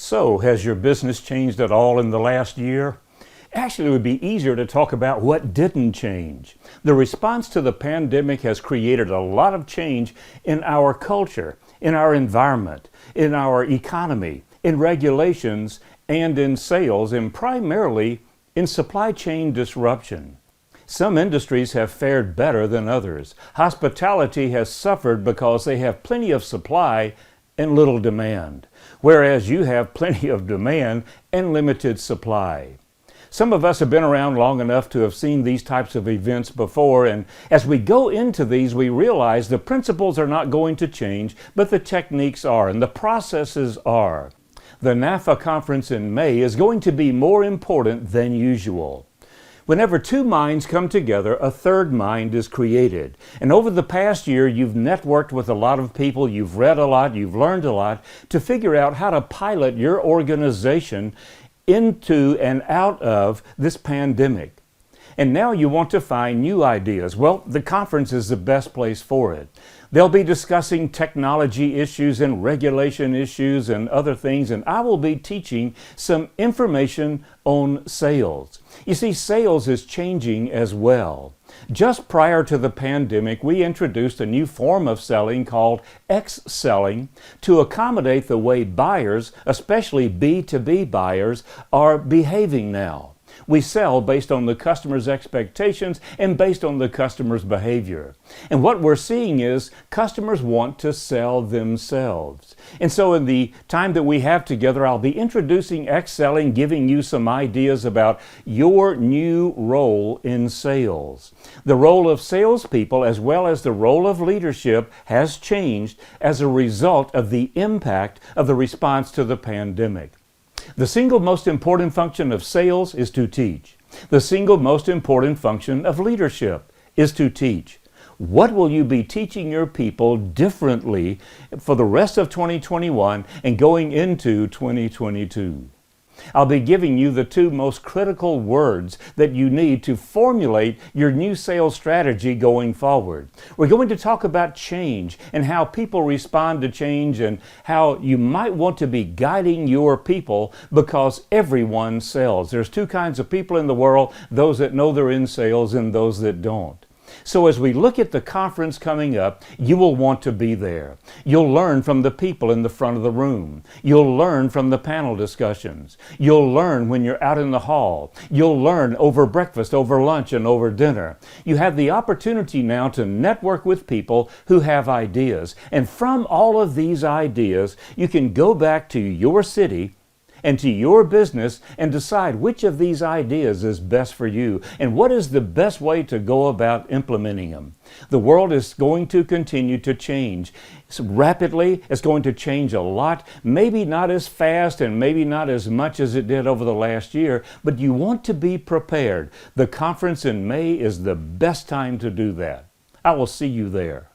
So, has your business changed at all in the last year? Actually, it would be easier to talk about what didn't change. The response to the pandemic has created a lot of change in our culture, in our environment, in our economy, in regulations, and in sales, and primarily in supply chain disruption. Some industries have fared better than others. Hospitality has suffered because they have plenty of supply and little demand, whereas you have plenty of demand and limited supply. Some of us have been around long enough to have seen these types of events before, and as we go into these, we realize the principles are not going to change, but the techniques are, and the processes are. The NAFA conference in May is going to be more important than usual. Whenever two minds come together, a third mind is created. And over the past year, you've networked with a lot of people, you've read a lot, you've learned a lot to figure out how to pilot your organization into and out of this pandemic. And now you want to find new ideas. Well, the conference is the best place for it. They'll be discussing technology issues and regulation issues and other things, and I will be teaching some information on sales. You see, sales is changing as well. Just prior to the pandemic, we introduced a new form of selling called X-selling to accommodate the way buyers, especially B2B buyers, are behaving now. We sell based on the customer's expectations and based on the customer's behavior. And what we're seeing is customers want to sell themselves. And so in the time that we have together, I'll be introducing X-selling, giving you some ideas about your new role in sales. The role of salespeople as well as the role of leadership has changed as a result of the impact of the response to the pandemic. The single most important function of sales is to teach. The single most important function of leadership is to teach. What will you be teaching your people differently for the rest of 2021 and going into 2022? I'll be giving you the two most critical words that you need to formulate your new sales strategy going forward. We're going to talk about change and how people respond to change and how you might want to be guiding your people because everyone sells. There's two kinds of people in the world, those that know they're in sales and those that don't. So as we look at the conference coming up, you will want to be there. You'll learn from the people in the front of the room. You'll learn from the panel discussions. You'll learn when you're out in the hall. You'll learn over breakfast, over lunch, and over dinner. You have the opportunity now to network with people who have ideas. And from all of these ideas, you can go back to your city and to your business and decide which of these ideas is best for you and what is the best way to go about implementing them. The world is going to continue to change. Rapidly, it's going to change a lot, maybe not as fast and maybe not as much as it did over the last year, but you want to be prepared. The conference in May is the best time to do that. I will see you there.